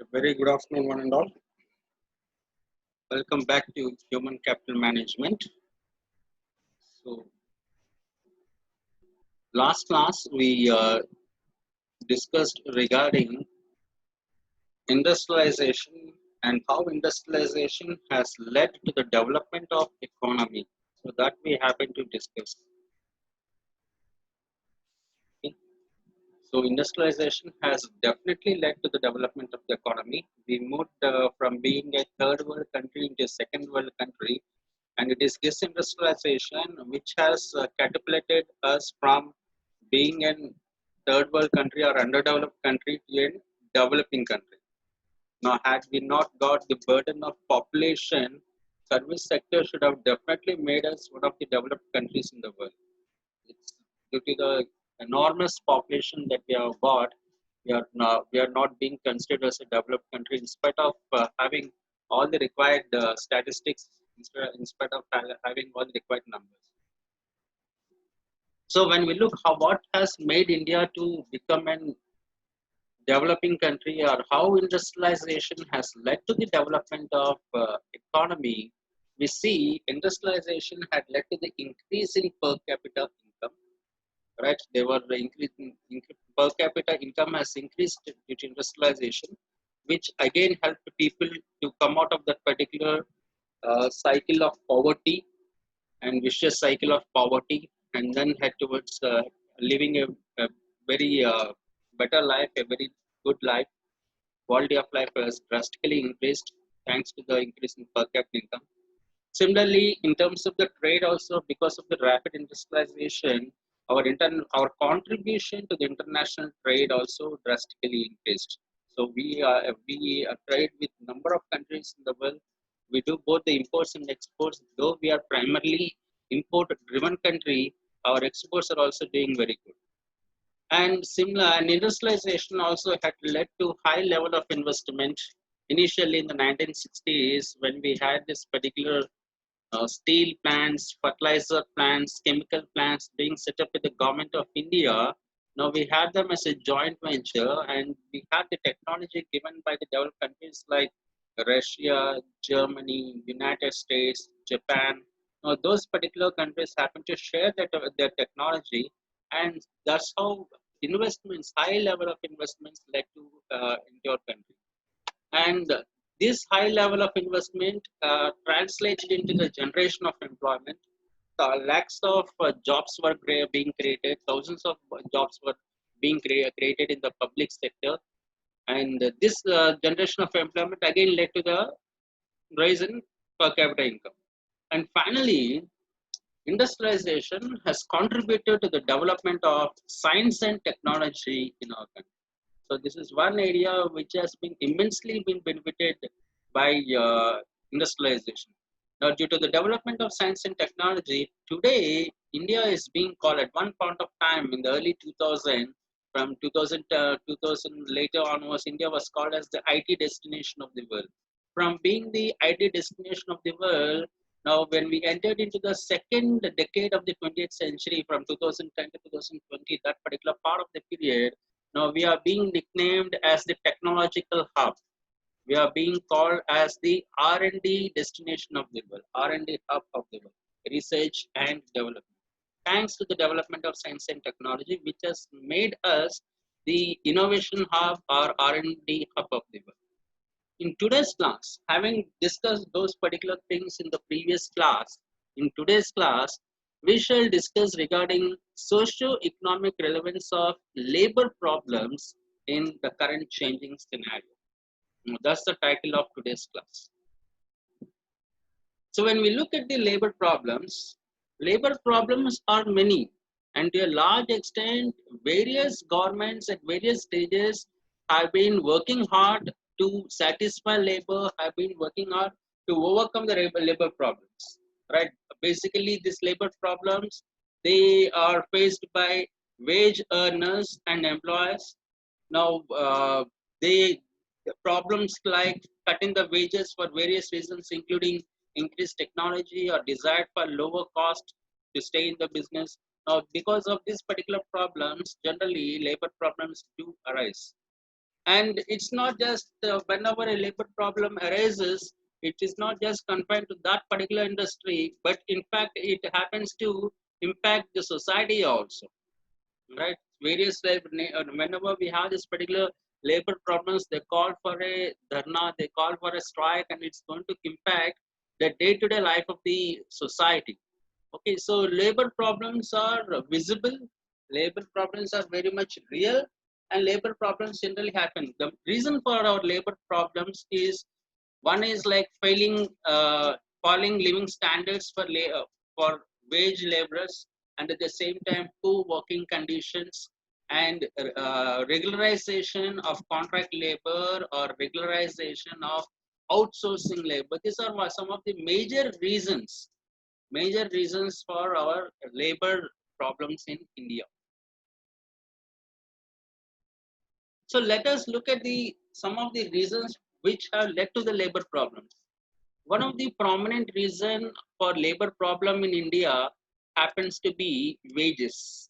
A very good afternoon, one and all. Welcome back to Human Capital Management. So, last class we discussed regarding industrialization and how industrialization has led to the development of economy. So that we happen to discuss. Okay. So industrialization has definitely led to the development of the economy. We moved from being a third world country into a second world country, and it is this industrialization which has catapulted us from being a third world country or underdeveloped country to a developing country. Now, had we not got the burden of population, service sector should have definitely made us one of the developed countries in the world. It's due to the enormous population that we have got, we are not being considered as a developed country in spite of having all the required statistics, in spite of having all the required numbers. So when we look how what has made India to become an developing country or how industrialization has led to the development of economy, we see industrialization had led to the increase in per capita income, right? They were increasing per capita income has increased due to industrialization, which again helped people to come out of that particular cycle of poverty and vicious cycle of poverty, and then head towards living a very better life, a very good life. Quality of life has drastically increased thanks to the increase in per capita income. Similarly, in terms of the trade, also because of the rapid industrialization, our contribution to the international trade also drastically increased. So we trade with number of countries in the world. We do both the imports and exports. Though we are primarily import-driven country, our exports are also doing very good. And similar, and industrialization also had led to high level of investment. Initially in the 1960s, when we had this particular steel plants, fertilizer plants, chemical plants being set up with the government of India. Now we had them as a joint venture, and we had the technology given by the developed countries like Russia, Germany, United States, Japan. Now those particular countries happen to share their technology, and that's how investments, high level of investments, led to into our country. And this high level of investment translated into the generation of employment. Lakhs of jobs were being created, thousands of jobs were being created in the public sector. And this generation of employment again led to the rise in per capita income. And finally, industrialization has contributed to the development of science and technology in our country. So this is one area which has been immensely been benefited by industrialization. Now, due to the development of science and technology, today India is being called at one point of time in the early 2000, from 2000 later onwards, India was called as the IT destination of the world. From being the IT destination of the world, now when we entered into the second decade of the 20th century, from 2010 to 2020, that particular part of the period, now we are being nicknamed as the technological hub. We are being called as the R&D destination of the world, R&D hub of the world, research and development. Thanks to the development of science and technology, which has made us the innovation hub or R&D hub of the world. In today's class, having discussed those particular things in the previous class, in today's class, we shall discuss regarding socio-economic relevance of labor problems in the current changing scenario. That's the title of today's class. So when we look at the labor problems are many, and to a large extent, various governments at various stages have been working hard to satisfy labor, have been working hard to overcome the labor problems, right? Basically, these labor problems, they are faced by wage earners and employers. Now, they problems like cutting the wages for various reasons, including increased technology or desire for lower cost to stay in the business. Now, because of these particular problems, generally labor problems do arise. And it's not just whenever a labor problem arises, it is not just confined to that particular industry, but in fact, it happens to impact the society also, right? Various whenever we have this particular labor problems, they call for a dharna, they call for a strike, and it's going to impact the day-to-day life of the society. Okay, so labor problems are visible, labor problems are very much real, and labor problems generally happen. The reason for our labor problems is one is like falling living standards for wage laborers, and at the same time poor working conditions and regularization of contract labor or regularization of outsourcing labor. These are some of the major reasons for our labor problems in India. So let us look at the some of the reasons which have led to the labor problems. One of the prominent reason for labor problem in India happens to be wages,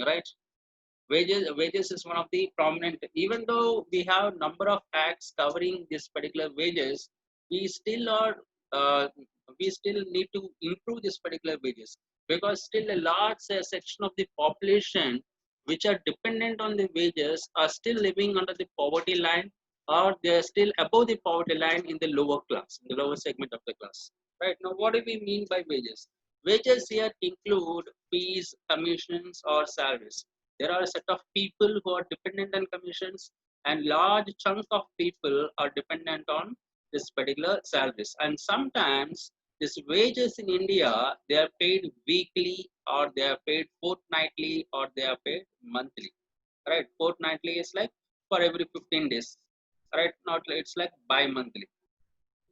right? Wages is one of the prominent. Even though we have number of acts covering this particular wages, we still are uh, we still need to improve this particular wages, because still a large section of the population which are dependent on the wages are still living under the poverty line, or they are still above the poverty line in the lower class, in the lower segment of the class. Right now, what do we mean by wages? Wages here include fees, commissions, or salaries. There are a set of people who are dependent on commissions, and large chunk of people are dependent on this particular salaries. And sometimes these wages in India, they are paid weekly, or they are paid fortnightly, or they are paid monthly. Right? Fortnightly is like for every 15 days. Right? Not it's like bi-monthly.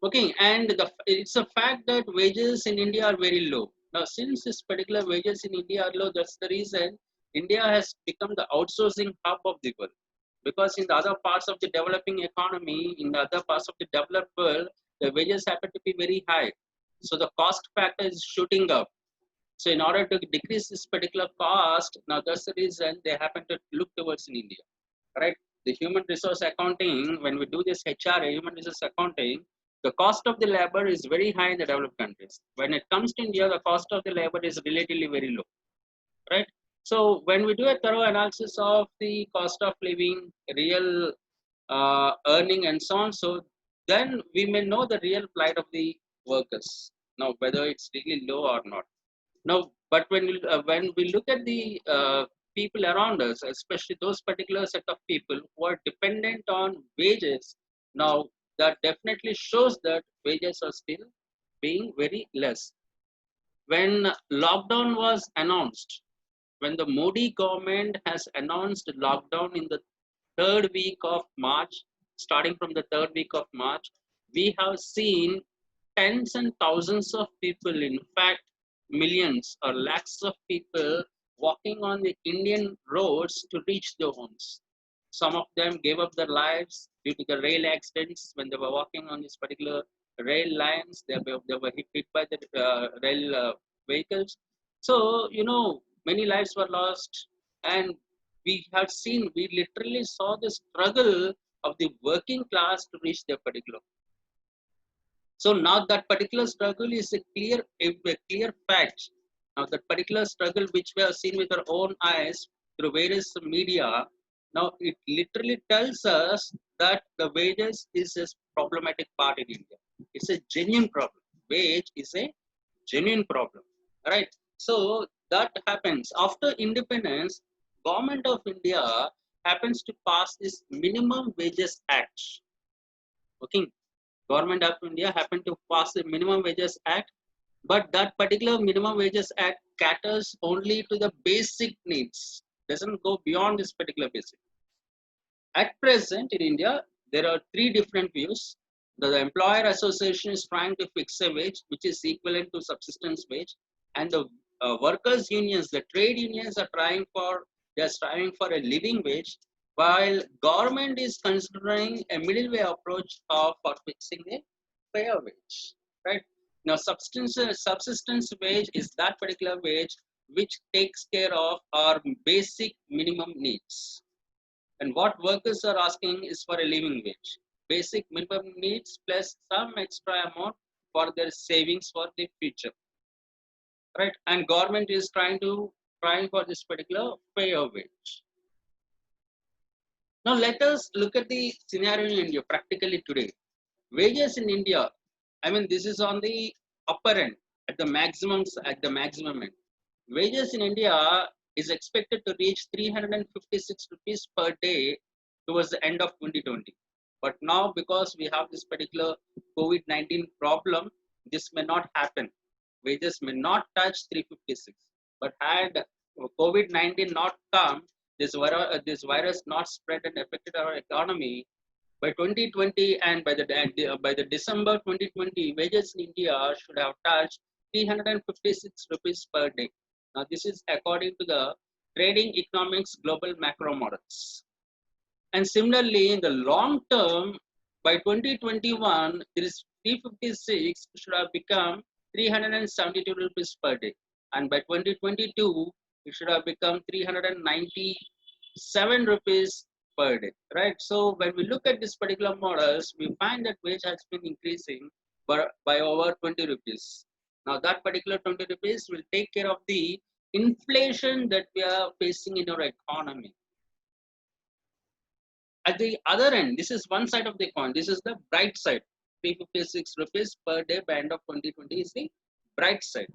Okay, and it's a fact that wages in India are very low. Now, since this particular wages in India are low, that's the reason India has become the outsourcing hub of the world. Because in the other parts of the developing economy, in the other parts of the developed world, the wages happen to be very high. So the cost factor is shooting up. So in order to decrease this particular cost, now that's the reason they happen to look towards in India, right? The human resource accounting, when we do this HRA, human resource accounting, the cost of the labor is very high in the developed countries. When it comes to India, the cost of the labor is relatively very low, right? So when we do a thorough analysis of the cost of living, real earning, and so on, so then we may know the real plight of the workers. Now, whether it's really low or not. Now, but when we look at the people around us, especially those particular set of people who are dependent on wages, now that definitely shows that wages are still being very less. When lockdown was announced, when the Modi government has announced lockdown in the third week of March, starting from the third week of March, we have seen tens and thousands of people, in fact, millions or lakhs of people walking on the Indian roads to reach their homes. Some of them gave up their lives due to the rail accidents when they were walking on this particular rail lines. They were hit by the rail vehicles. So, many lives were lost, and we literally saw the struggle of the working class to reach their particular. So now that particular struggle is a clear fact. Now that particular struggle which we have seen with our own eyes through various media, now it literally tells us that the wages is a problematic part in India. It's a genuine problem. Wage is a genuine problem, right? So that happens after independence. Government of India happens to pass this Minimum Wages Act. Okay, Government of India happened to pass the Minimum Wages Act, but that particular Minimum Wages Act caters only to the basic needs, doesn't go beyond this particular basic. At present in India, there are three different views. The employer association is trying to fix a wage which is equivalent to subsistence wage, and the workers unions, the trade unions are they are striving for a living wage, while government is considering a middle way approach for fixing a fair wage. Right now, subsistence wage is that particular wage which takes care of our basic minimum needs. And what workers are asking is for a living wage, basic minimum needs plus some extra amount for their savings for the future, right? And government is trying for this particular fair wage. Now let us look at the scenario in India practically today. Wages in India, I mean, this is on the upper end, at the maximum end. Wages in India is expected to reach 356 rupees per day towards the end of 2020. But now, because we have this particular COVID-19 problem, this may not happen. Wages may not touch 356. But had COVID-19 not come, this virus not spread and affected our economy, by 2020 and by the December 2020, wages in India should have touched 356 rupees per day. Now, this is according to the Trading Economics Global Macro Models. And similarly, in the long term, by 2021, there is 356 should have become 372 rupees per day. And by 2022, it should have become 397 rupees per day, right? So when we look at this particular models, we find that wage has been increasing by over 20 rupees. Now that particular 20 rupees will take care of the inflation that we are facing in our economy. At the other end, this is one side of the coin. This is the bright side. 356 rupees per day by end of 2020 is the bright side.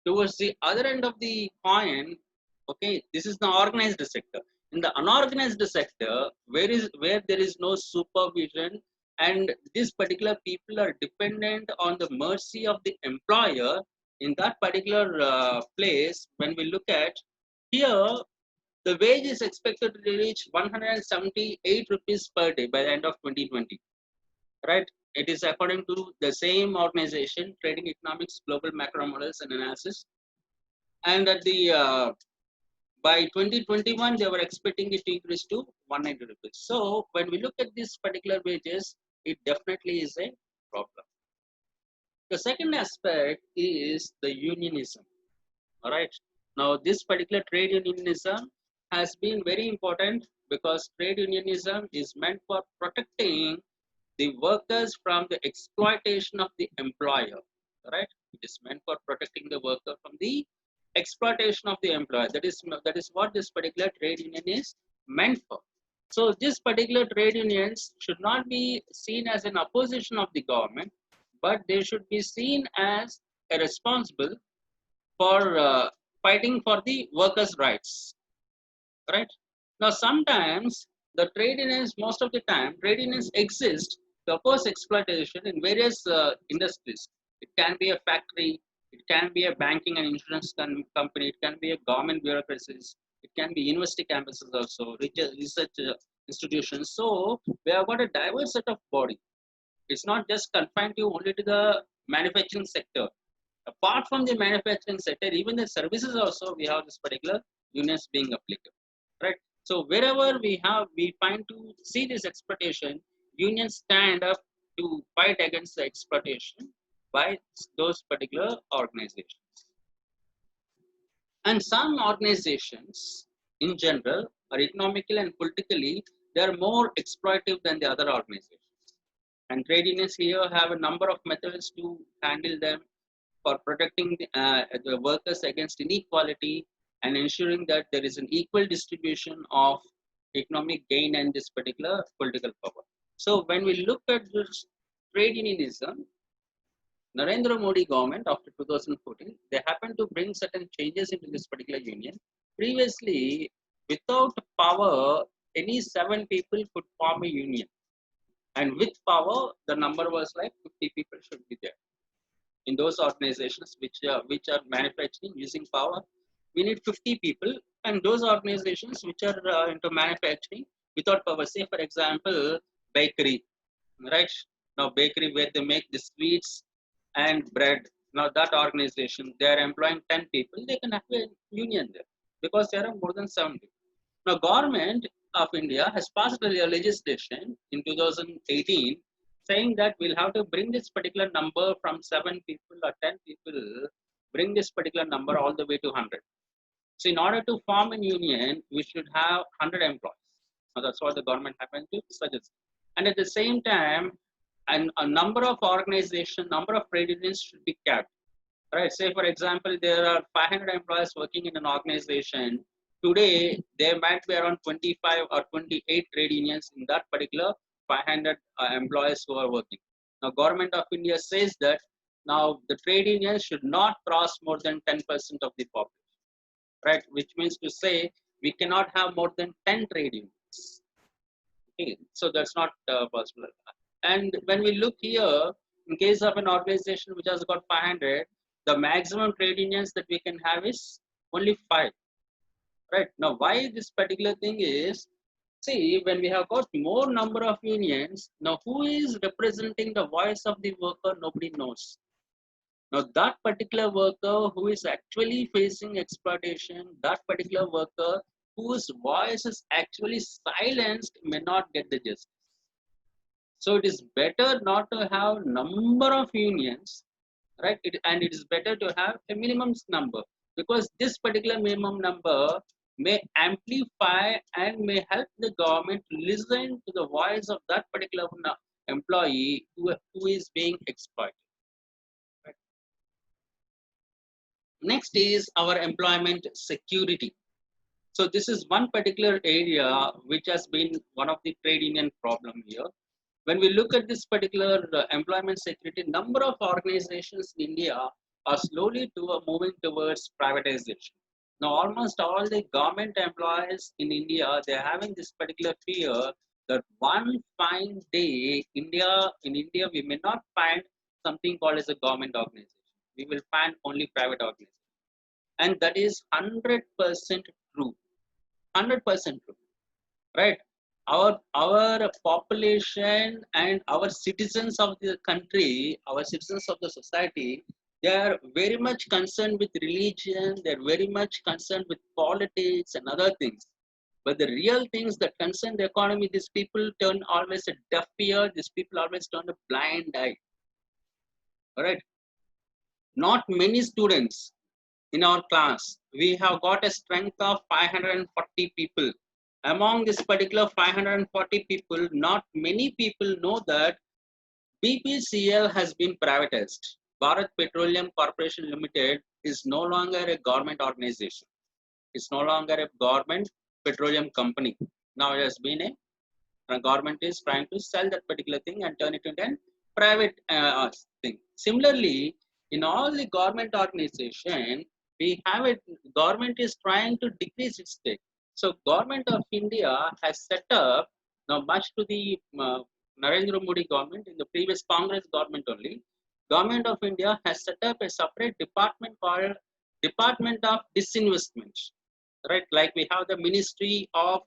Towards the other end of the coin, okay, this is the organized sector. In the unorganized sector, where there is no supervision, and these particular people are dependent on the mercy of the employer. In that particular place, when we look at here, the wage is expected to reach 178 rupees per day by the end of 2020, right? It is according to the same organization, Trading Economics Global Macro Models and Analysis. And at the by 2021, they were expecting it to increase to 190 rupees. So when we look at this particular wages, it definitely is a problem. The second aspect is the unionism. All right. Now, this particular trade unionism has been very important because trade unionism is meant for protecting the workers from the exploitation of the employer. Right? It is meant for protecting the worker from the exploitation of the employer. That is what this particular trade union is meant for. So, this particular trade unions should not be seen as an opposition of the government, but they should be seen as a responsible for fighting for the workers' rights, right? Now, sometimes the trade unions, most of the time, trade unions exist to oppose exploitation in various industries. It can be a factory, it can be a banking and insurance company, it can be a government bureaucracies, it can be university campuses also, research institutions. So, we have got a diverse set of body. It's not just confined to only to the manufacturing sector. Apart from the manufacturing sector, even the services also we have this particular unions being applicable, right? So wherever we find to see this exploitation, unions stand up to fight against the exploitation by those particular organizations. And some organizations in general are economically and politically, they are more exploitative than the other organizations. And trade unions here have a number of methods to handle them for protecting the workers against inequality and ensuring that there is an equal distribution of economic gain and this particular political power. So when we look at this trade unionism, Narendra Modi government after 2014, they happened to bring certain changes into this particular union. Previously, without power, any 7 people could form a union. And with power, the number was like 50 people should be there. In those organizations which are manufacturing using power, we need 50 people. And those organizations which are into manufacturing without power, say for example, bakery, right? Now bakery where they make the sweets and bread. Now that organization, they are employing 10 people, they can have a union there because there are more than 70. Now government of India has passed a legislation in 2018 saying that we'll have to bring this particular number from 7 people or 10 people, bring this particular number all the way to 100. So in order to form a union, we should have 100 employees. Now, that's what the government happened to suggest. And at the same time, and a number of organization, number of trade unions should be kept. Right? Say, for example, there are 500 employees working in an organization. Today, there might be around 25 or 28 trade unions in that particular 500 employees who are working. Now, Government of India says that now the trade unions should not cross more than 10% of the population, right? Which means to say we cannot have more than 10 trade unions. Okay, so that's not possible. And when we look here, in case of an organization which has got 500, the maximum trade unions that we can have is only 5. Right now, why this particular thing is, see, when we have got more number of unions, now who is representing the voice of the worker? Nobody knows. Now, that particular worker who is actually facing exploitation, that particular worker whose voice is actually silenced may not get the justice. So it is better not to have number of unions, right? And it is better to have a minimum number, because this particular minimum number may amplify and may help the government listen to the voice of that particular employee who is being exploited. Right? Next is our employment security. So this is one particular area which has been one of the trade union problem here. When we look at this particular employment security, number of organizations in India are slowly moving towards privatization. Now, almost all the government employees in India, they're having this particular fear that one fine day, in India, we may not find something called as a government organization. We will find only private organization. And that is 100% true. 100% true, right? Our population and our citizens of the country, our citizens of the society, they are very much concerned with religion, they're very much concerned with politics and other things. But the real things that concern the economy, these people turn always a deaf ear, these people always turn a blind eye. All right. Not many students in our class, we have got a strength of 540 people. Among this particular 540 people, not many people know that BPCL has been privatized. Bharat Petroleum Corporation Limited is no longer a government organization. It's no longer a government petroleum company. Now it has been a government is trying to sell that particular thing and turn it into a private thing. Similarly, in all the government organization, we have it, government is trying to decrease its stake. So government of India has set up, now much to the Narendra Modi government, in the previous Congress government only, government of India has set up a separate department called Department of Disinvestment. Right, like we have the Ministry of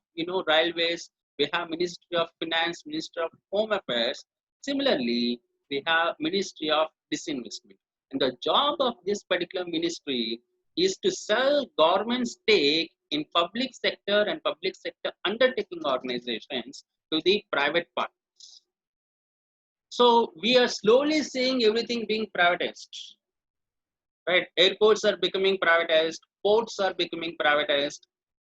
Railways, we have Ministry of Finance, Ministry of Home Affairs. Similarly, we have Ministry of Disinvestment. And the job of this particular ministry is to sell government stake in public sector and public sector undertaking organizations to the private parties. So we are slowly seeing everything being privatized. Right? Airports are becoming privatized, ports are becoming privatized.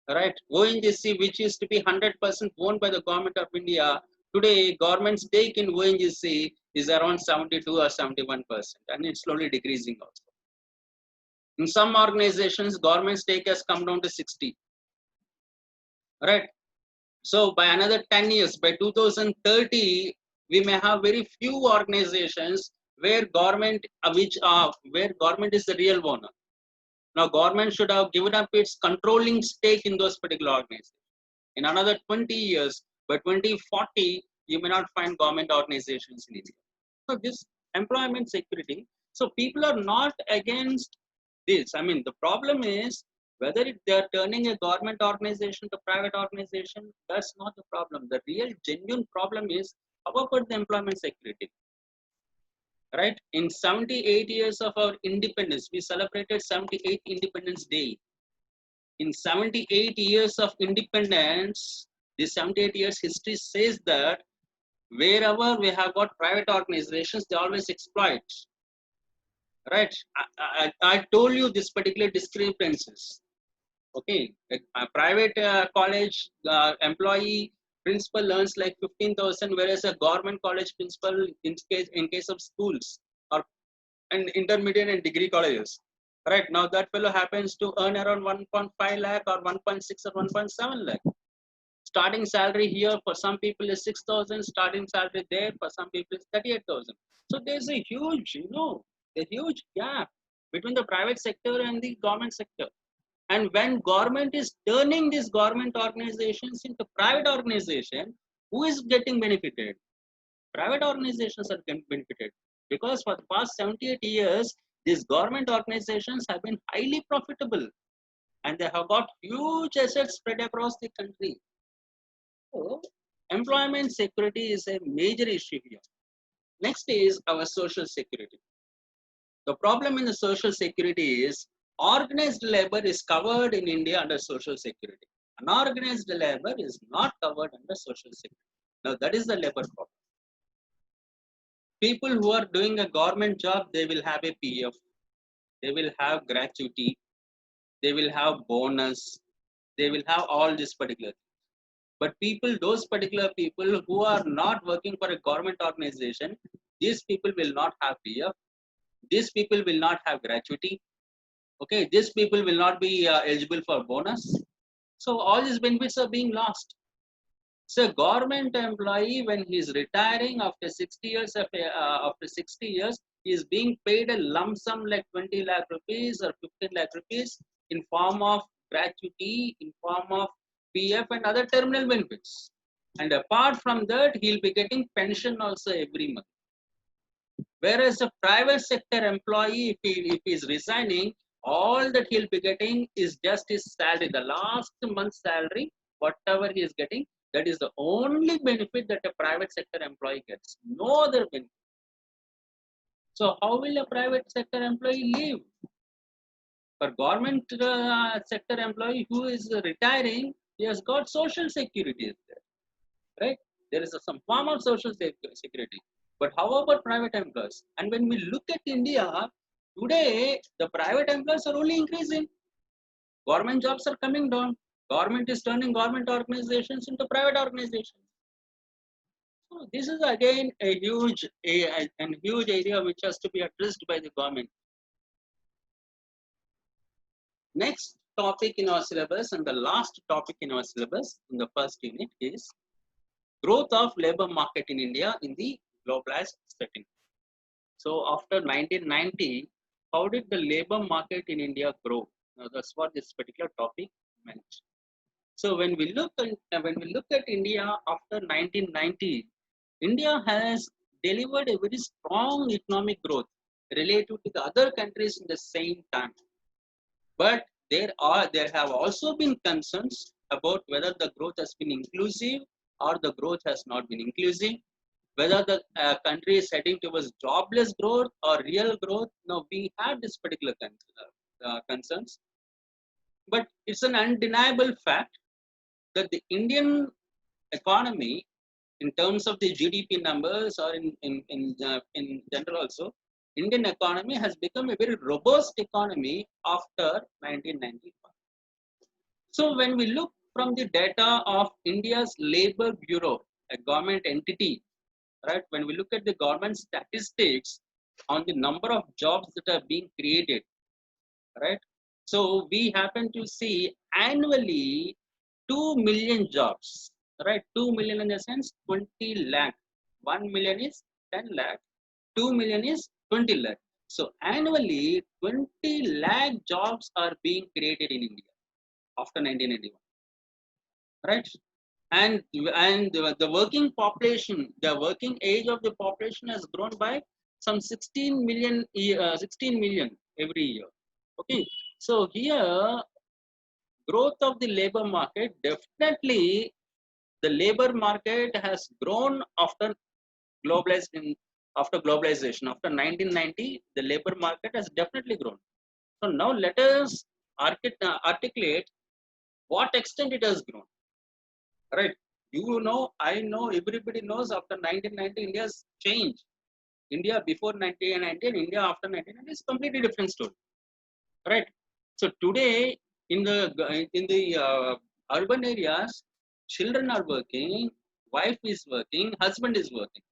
Right? ONGC, which used to be 100% owned by the government of India, today government stake in ONGC is around 72 or 71%, and it's slowly decreasing also. In some organizations, government stake has come down to 60. Right? So by another 10 years, by 2030, we may have very few organizations where government, where government is the real owner. Now, government should have given up its controlling stake in those particular organizations. In another 20 years, by 2040, you may not find government organizations in India. So this employment security, so people are not against this. I mean, the problem is whether they are turning a government organization to private organization, that's not the problem. The real genuine problem is how about the employment security? Right? In 78 years of our independence, we celebrated 78 Independence Day. In 78 years of independence, the 78 years history says that wherever we have got private organizations, they always exploit. Right? I told you this particular discrepancies. Okay, a private college employee Principal earns like 15,000, whereas a government college principal in case of schools or and intermediate and degree colleges, right? Now that fellow happens to earn around 1.5 lakh or 1.6 or 1.7 lakh. Starting salary here for some people is 6,000. Starting salary there for some people is 38,000. So there's a huge, a huge gap between the private sector and the government sector. And when government is turning these government organizations into private organization, who is getting benefited? Private organizations are getting benefited because for the past 78 years, these government organizations have been highly profitable and they have got huge assets spread across the country. So, employment security is a major issue here. Next is our social security. The problem in the social security is organized labor is covered in India under social security. Unorganized labor is not covered under social security. Now that is the labor problem. People who are doing a government job, they will have a PF, they will have gratuity, they will have bonus, they will have all this particular. But those particular people who are not working for a government organization, these people will not have PF, these people will not have gratuity, okay, these people will not be eligible for bonus. So all these benefits are being lost. So government employee, when he is retiring after 60 years, after 60 years, he is being paid a lump sum like 20 lakh rupees or 15 lakh rupees in form of gratuity, in form of PF and other terminal benefits. And apart from that, he'll be getting pension also every month. Whereas a private sector employee, if he is resigning, all that he'll be getting is just his salary, the last month's salary, whatever he is getting, that is the only benefit that a private sector employee gets. No other benefit. So how will a private sector employee live? For government sector employee who is retiring, he has got social security there, right? There is some form of social security. But how about private employees? And when we look at India, today the private employees are only increasing. Government jobs are coming down. Government is turning government organizations into private organizations. So this is again a huge area which has to be addressed by the government. Next topic in our syllabus and the last topic in our syllabus in the first unit is growth of labor market in India in the globalized setting. So after 1990, how did the labor market in India grow? Now that's what this particular topic meant. So when we look at India after 1990, India has delivered a very strong economic growth relative to the other countries in the same time. But there have also been concerns about whether the growth has been inclusive or the growth has not been inclusive, whether the country is heading towards jobless growth or real growth. Now we have this particular concerns, but it's an undeniable fact that the Indian economy, in terms of the GDP numbers or in general also, Indian economy has become a very robust economy after 1995. So when we look from the data of India's Labor Bureau, a government entity, right? When we look at the government statistics on the number of jobs that are being created, right? So we happen to see annually 2 million jobs, right? 2 million in the sense 20 lakh. 1 million is 10 lakh. 2 million is 20 lakh. So annually 20 lakh jobs are being created in India after 1991, right? And the working population, the working age of the population has grown by some 16 million every year. Okay, so here growth of the labor market, definitely the labor market has grown after globalization. After 1990, the labor market has definitely grown. So now let us articulate what extent it has grown. Right? I know, everybody knows after 1990 India's changed. India before 1990 and India after 1990 is completely different story. Right? So today in the urban areas, children are working, wife is working, husband is working,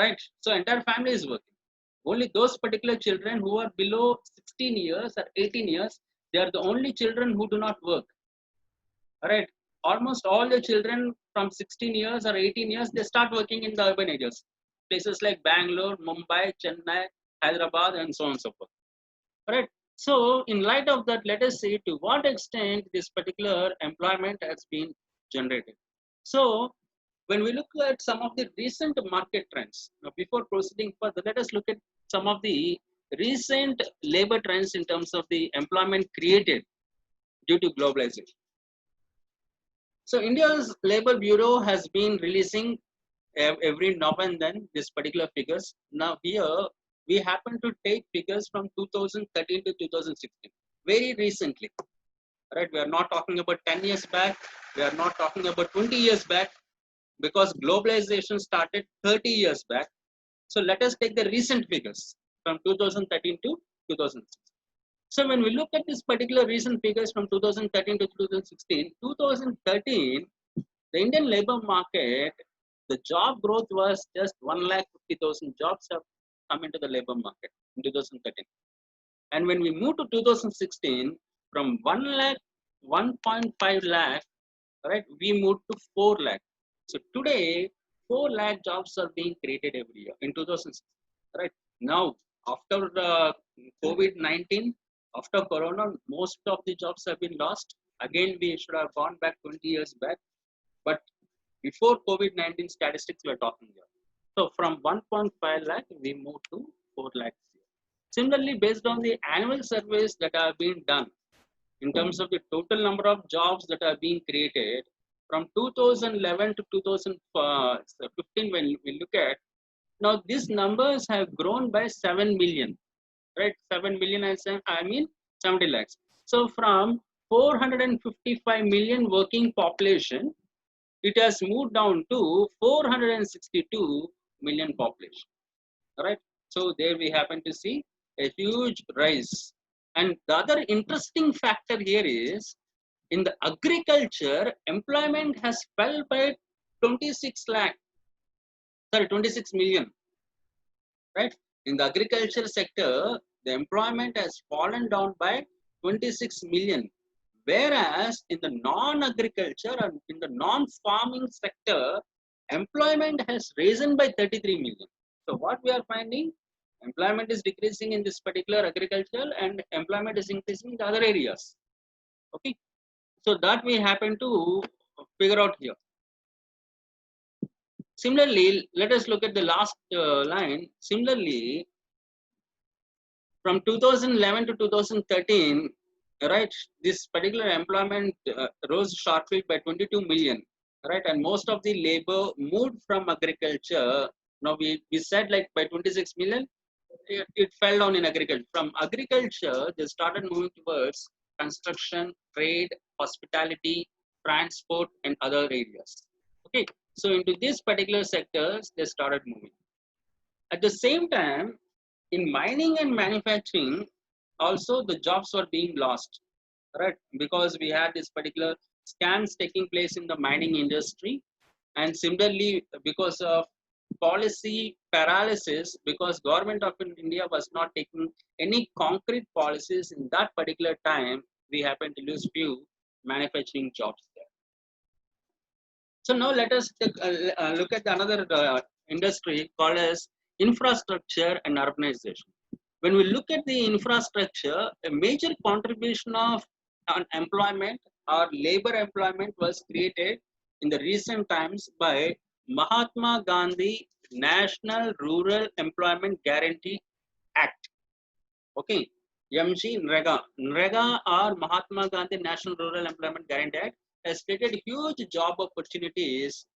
right? So entire family is working. Only those particular children who are below 16 years or 18 years, they are the only children who do not work, right? Almost all the children from 16 years or 18 years, they start working in the urban areas, places like Bangalore, Mumbai, Chennai, Hyderabad, and so on and so forth, right? So in light of that, let us see to what extent this particular employment has been generated. So when we look at some of the recent market trends, now before proceeding further, let us look at some of the recent labor trends in terms of the employment created due to globalization. So India's Labor Bureau has been releasing every now and then this particular figures. Now here we happen to take figures from 2013 to 2016, very recently, right? We are not talking about 10 years back. We are not talking about 20 years back, because globalization started 30 years back. So let us take the recent figures from 2013 to 2016. So when we look at this particular recent figures from 2013 to 2016, 2013, the Indian labor market, the job growth was just 1,50,000 jobs have come into the labor market in 2013. And when we move to 2016, from 1 lakh, 1.5 lakh, right, we moved to 4 lakh. So today, 4 lakh jobs are being created every year in 2006, right? Now, after the COVID-19, after Corona, most of the jobs have been lost. Again, we should have gone back 20 years back. But before COVID-19 statistics we're talking here. So from 1.5 lakh, we moved to 4 lakhs. Similarly, based on the annual surveys that are being done, in terms of the total number of jobs that are being created, from 2011 to 2015, when we look at, now these numbers have grown by 7 million, right? 7 million, I mean 70 lakhs. So from 455 million working population, it has moved down to 462 million population, right? So there we happen to see a huge rise. And the other interesting factor here is, in the agriculture, employment has fell by 26 million, right? In the agriculture sector, the employment has fallen down by 26 million. Whereas in the non-agriculture and in the non-farming sector, employment has risen by 33 million. So what we are finding, employment is decreasing in this particular agriculture and employment is increasing in the other areas. Okay. So that we happen to figure out here. Similarly, let us look at the last line. Similarly, from 2011 to 2013, right, this particular employment rose sharply by 22 million, right? And most of the labor moved from agriculture. Now we said like by 26 million, it fell down in agriculture. From agriculture, they started moving towards construction, trade, hospitality, transport, and other areas. Okay, so into these particular sectors, they started moving. At the same time, in mining and manufacturing, also the jobs were being lost, right? Because we had this particular scams taking place in the mining industry, and similarly because of policy paralysis, because government of India was not taking any concrete policies in that particular time, we happened to lose few manufacturing jobs there. So now let us look at another industry called as infrastructure and urbanization. When we look at the infrastructure, a major contribution of employment or labor employment was created in the recent times by Mahatma Gandhi National Rural Employment Guarantee Act. Okay, MG NREGA. NREGA or Mahatma Gandhi National Rural Employment Guarantee Act has created huge job opportunities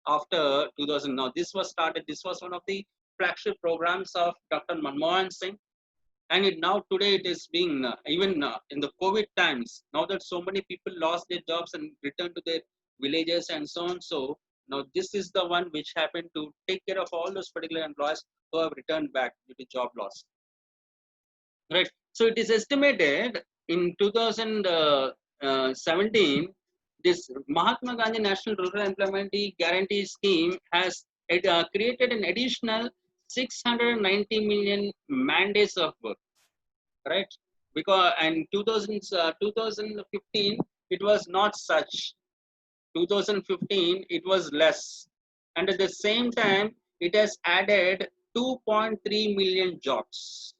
after 2000. Now this was started, this was one of the flagship programs of Dr. Manmohan Singh, and now today it is being even in the COVID times, now that so many people lost their jobs and returned to their villages and so on. So now this is the one which happened to take care of all those particular employees who have returned back due to job loss, right? So it is estimated in 2017 this Mahatma Gandhi National Rural Employment Guarantee Scheme has created an additional 690 million mandates of work, right? Because and 2015 it was not such. 2015 it was less, and at the same time it has added 2.3 million jobs,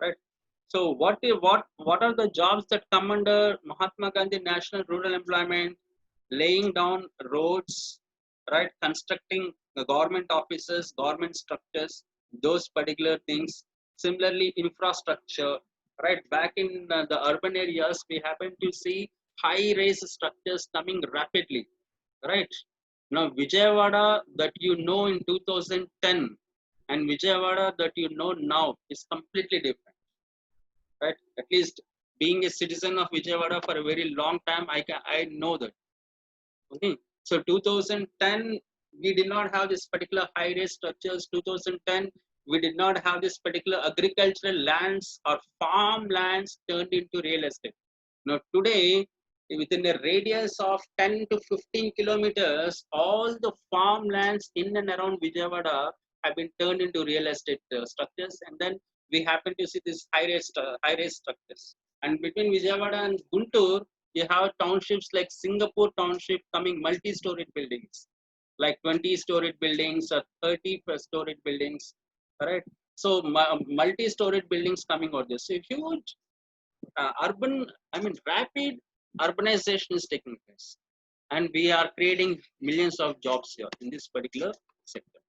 right? So what are the jobs that come under Mahatma Gandhi National Rural Employment? Laying down roads, right? Constructing the government offices, government structures, those particular things. Similarly, infrastructure, right? Back in the urban areas, we happen to see high-rise structures coming rapidly, right? Now, Vijayawada that you know in 2010 and Vijayawada that you know now is completely different, right? At least being a citizen of Vijayawada for a very long time, I know that. Okay. So 2010, we did not have this particular high-rise structures. 2010, we did not have this particular agricultural lands or farm lands turned into real estate. Now today, within a radius of 10 to 15 kilometers, all the farmlands in and around Vijayawada have been turned into real estate structures, and then we happen to see these high-rise structures. And between Vijayawada and Guntur, you have townships like Singapore Township coming multi-storied buildings, like 20-storied buildings or 30-storied buildings, right? So multi-storied buildings coming out there. So huge rapid urbanization is taking place, and we are creating millions of jobs here in this particular sector.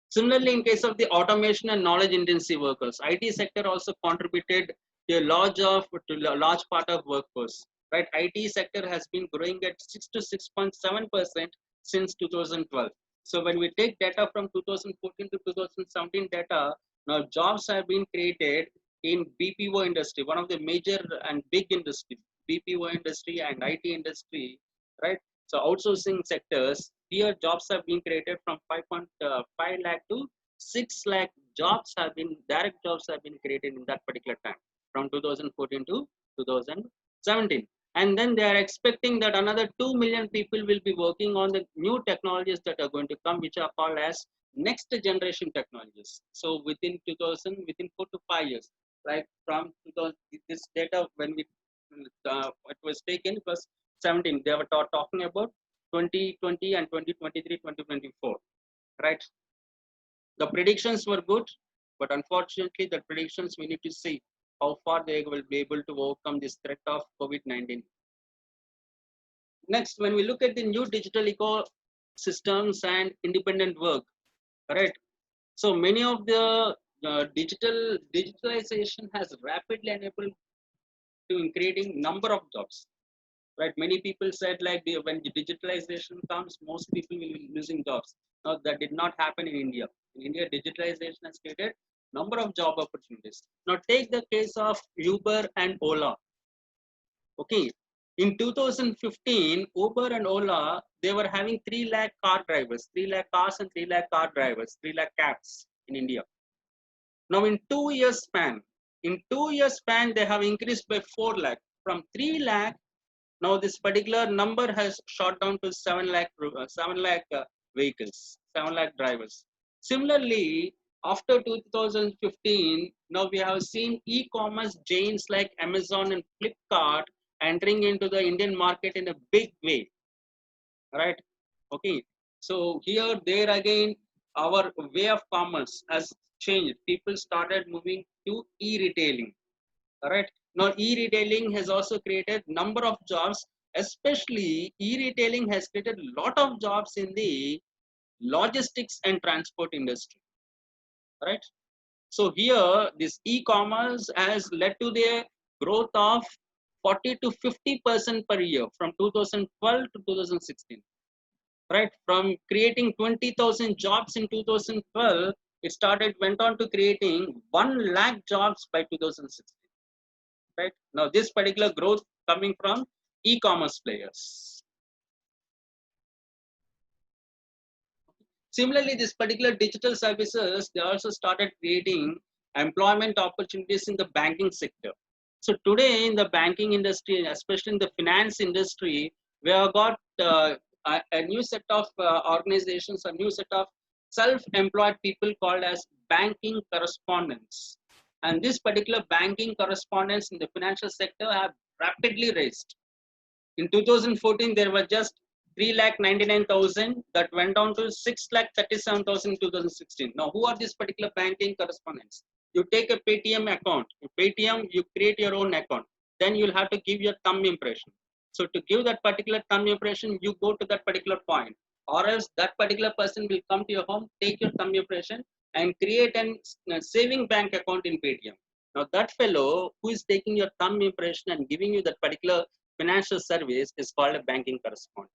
Similarly, in case of the automation and knowledge intensive workers, IT sector also contributed to a large part of workforce. Right, IT sector has been growing at 6 to 6.7% since 2012. So when we take data from 2014 to 2017 data, now jobs have been created in BPO industry, one of the major and big industry, BPO industry and IT industry, right? So outsourcing sectors, here jobs have been created from 5.5 lakh to 6 lakh jobs have been, direct jobs have been created in that particular time from 2014 to 2017. And then they are expecting that another 2 million people will be working on the new technologies that are going to come, which are called as next generation technologies. So within 4 to 5 years, like from 2000, this data when it was taken, it was 17. They were talking about 2020 and 2023, 2024, right? The predictions were good, but unfortunately, the predictions we need to see how far they will be able to overcome this threat of COVID-19. Next, when we look at the new digital ecosystems and independent work, right? So many of the digitalization has rapidly enabled to creating number of jobs, right? Many people said like when digitalization comes, most people will be losing jobs. Now that did not happen in India. In India, digitalization has created number of job opportunities. Now take the case of Uber and Ola. Okay, in 2015, Uber and Ola, they were having 3 lakh car drivers, 3 lakh cars and 3 lakh car drivers, 3 lakh cabs in India. Now in 2 years span, they have increased by 4 lakh. From 3 lakh, now this particular number has shot down to 7 lakh, 7 lakh vehicles, 7 lakh drivers. Similarly, after 2015, now we have seen e-commerce giants like Amazon and Flipkart entering into the Indian market in a big way, right? Okay, so here, there again, our way of commerce has changed. People started moving to e-retailing, right? Now, e-retailing has also created number of jobs, especially e-retailing has created a lot of jobs in the logistics and transport industry, right? So here, this e-commerce has led to the growth of 40 to 50% per year from 2012 to 2016, right? From creating 20,000 jobs in 2012, it went on to creating 1 lakh jobs by 2016. Right? Now, this particular growth coming from e-commerce players. Similarly, this particular digital services, they also started creating employment opportunities in the banking sector. So today in the banking industry, especially in the finance industry, we have got a new set of organizations, a new set of self-employed people called as banking correspondents. And this particular banking correspondents in the financial sector have rapidly raised. In 2014, there were just 3,99,000 that went down to 6,37,000 in 2016. Now, who are these particular banking correspondents? You take a Paytm account. In Paytm, you create your own account. Then you'll have to give your thumb impression. So to give that particular thumb impression, you go to that particular point, or else that particular person will come to your home, take your thumb impression, and create a saving bank account in Paytm. Now that fellow who is taking your thumb impression and giving you that particular financial service is called a banking correspondent.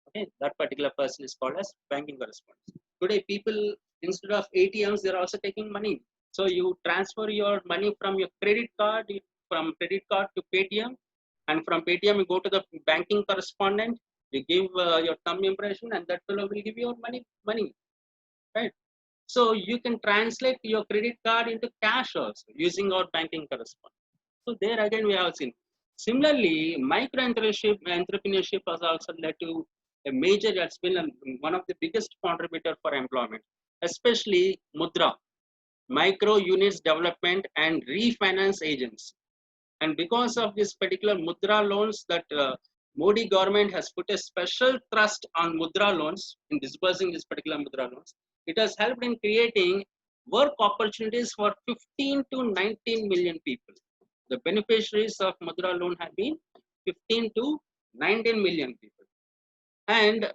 Okay, that particular person is called as banking correspondent. Today, people instead of ATMs, they're also taking money. So you transfer your money from your credit card, from credit card to Paytm, and from Paytm you go to the banking correspondent. You give your thumb impression, and that fellow will give you your money, right? So you can translate your credit card into cash also using our banking correspondent. So there again we have seen. Similarly, entrepreneurship has also led to a major, has been one of the biggest contributor for employment, especially Mudra, micro units development and refinance agents. And because of this particular Mudra loans that Modi government has put a special thrust on Mudra loans in disbursing this particular Mudra loans, it has helped in creating work opportunities for 15 to 19 million people. The beneficiaries of Mudra loan have been 15 to 19 million people. And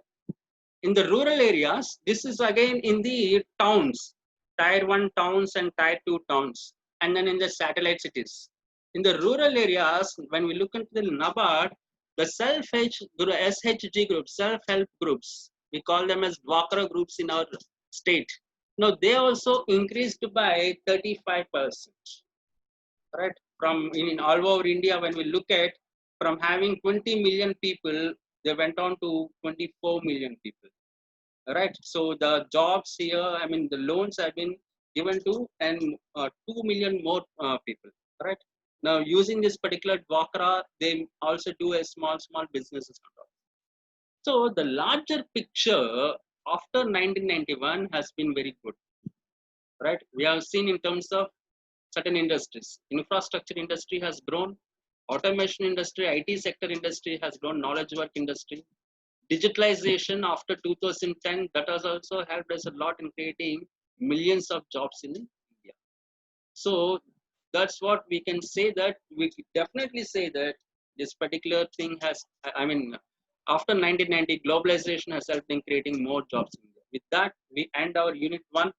in the rural areas, this is again in the towns, tier 1 towns and tier 2 towns, and then in the satellite cities. In the rural areas, when we look into the NABARD, the SHG groups, self-help groups, we call them as Dwakra groups in our state. Now, they also increased by 35%, right? From in all over India, when we look at from having 20 million people, they went on to 24 million people, right? So the jobs here, I mean, the loans have been given to and 2 million more people, right? Now, using this particular Dwakra, they also do a small businesses. So the larger picture after 1991 has been very good, right? We have seen in terms of certain industries, infrastructure industry has grown, automation industry, IT sector industry has grown, knowledge work industry, digitalization after 2010, that has also helped us a lot in creating millions of jobs in India. So that's what we can say, that we definitely say that this particular thing has, I mean, after 1990, globalization has helped in creating more jobs in India. With that, we end our unit 1.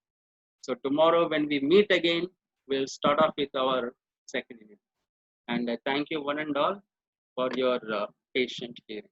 So tomorrow when we meet again, we'll start off with our second unit. And I thank you one and all for your patient hearing.